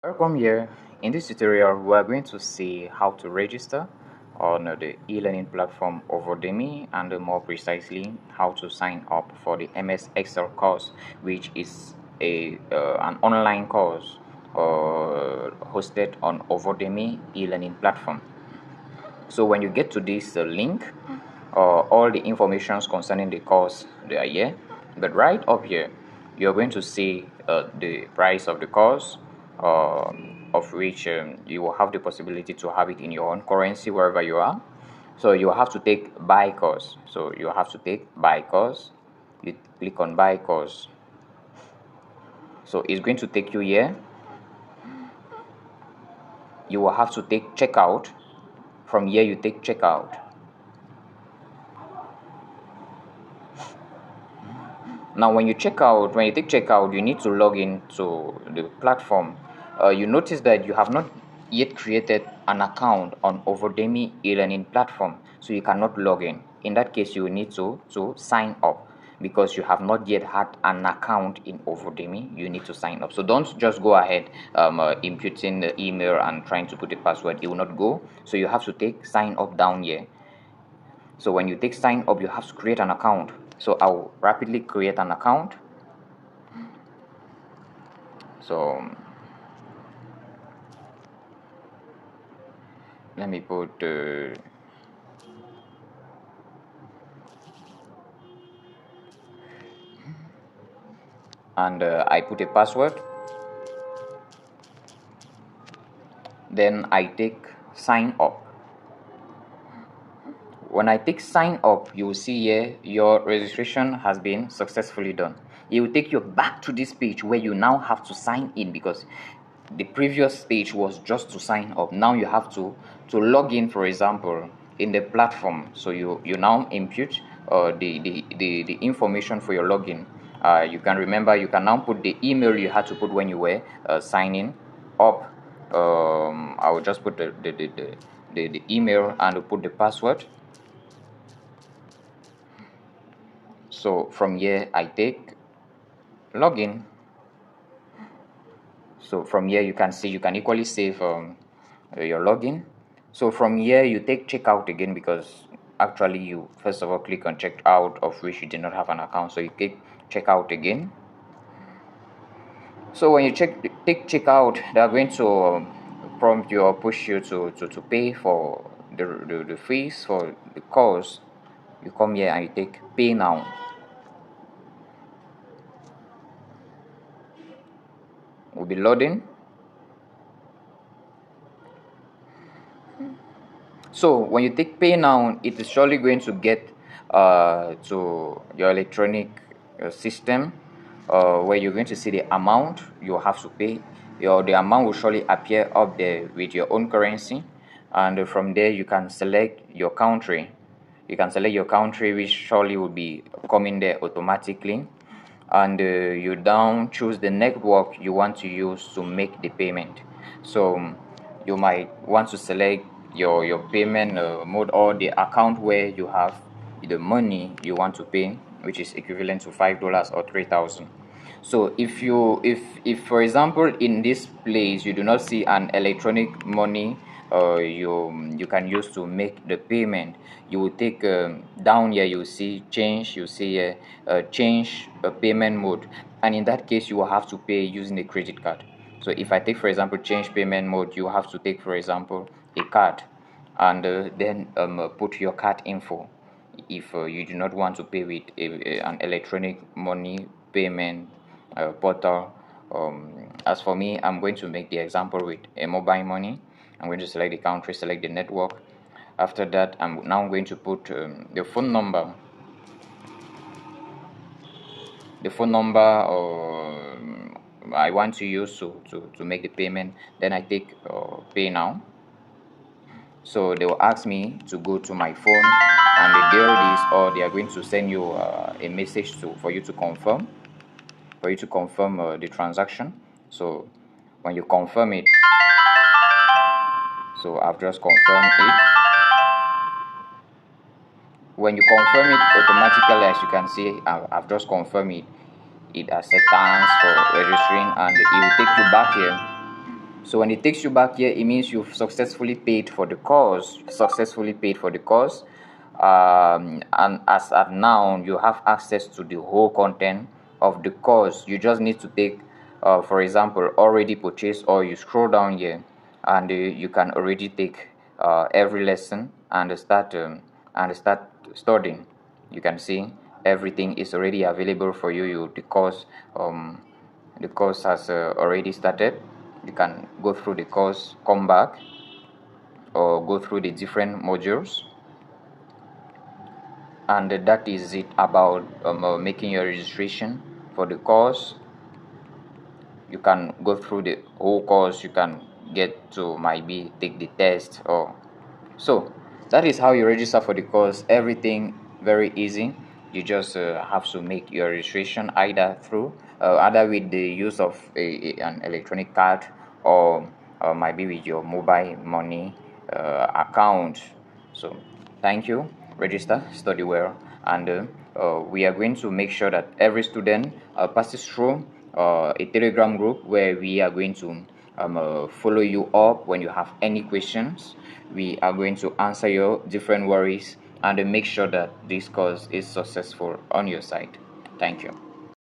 Welcome here. In this tutorial, we are going to see how to register on the e-learning platform Ovodemy and more precisely how to sign up for the MS Excel course, which is an online course hosted on Ovodemy e-learning platform. So when you get to this link, all the informations concerning the course they are here, but right up here you're going to see the price of the course, of which you will have the possibility to have it in your own currency wherever you are. So you have to take buy course, so you have to take buy course. You click on buy course, so it's going to take you here. You will have to take checkout. From here you take checkout. Now when you take checkout, you need to log in to the platform. You notice that you have not yet created an account on Ovodemy e-learning platform, so you cannot log in. In that case, you need to sign up, because you have not yet had an account in Ovodemy. You need to sign up. So don't just go ahead imputing the email and trying to put a password. It will not go. So you have to take sign up down here. So when you take sign up, you have to create an account. So I'll rapidly create an account. So let me put and I put a password. Then I take sign up. When I take sign up, you will see here your registration has been successfully done. It will take you back to this page where you now have to sign in, because the previous page was just to sign up. Now you have to log in, for example, in the platform. So you now input the information for your login. You can now put the email you had to put when you were signing up. I will just put the email and put the password. So from here I take login. So from here you can see you can equally save your login. So from here you take checkout again, because actually you first of all click on checkout, of which you did not have an account. So you click checkout again. So when you take checkout, they are going to prompt you or push you to pay for the fees for the course. You come here and you take pay now. Will be loading. So when you take pay now, it is surely going to get to your electronic system, where you're going to see the amount you have to pay. The amount will surely appear up there with your own currency, and from there you can select your country. You can select your country, which surely will be coming there automatically, and you down choose the network you want to use to make the payment. So you might want to select your payment mode, or the account where you have the money you want to pay, which is equivalent to $5 or 3,000. So if for example in this place you do not see an electronic money you can use to make the payment, you will take down here, you see change, you see change payment mode, and in that case you will have to pay using a credit card. So if I take, for example, change payment mode, you have to take, for example, a card, and then put your card info if you do not want to pay with an electronic money payment portal. As for me, I'm going to make the example with a mobile money. I'm going to select the country, select the network. After that, I'm now going to put the phone number I want to use to make the payment. Then I take pay now. So they will ask me to go to my phone and they dial this, or they are going to send you a message for you to confirm the transaction. So when you confirm it, so I've just confirmed it. When you confirm it automatically, as you can see, I've just confirmed it. It has said thanks for registering, and it will take you back here. So when it takes you back here, it means you've successfully paid for the course. And as at now, you have access to the whole content of the course. You just need to take, for example, already purchased, or you scroll down here, and you can already take every lesson and start studying. You can see everything is already available for you. The course has already started. You can go through the course, come back, or go through the different modules, and that is it about making your registration for the course. You can go through the whole course. You can get to maybe take the test, or so. That is how you register for the course. Everything very easy. You just have to make your registration either with the use of an electronic card, or maybe with your mobile money account. So thank you. Register, study well, and we are going to make sure that every student passes through a Telegram group where we are going to follow you up when you have any questions. We are going to answer your different worries and make sure that this course is successful on your side. Thank you.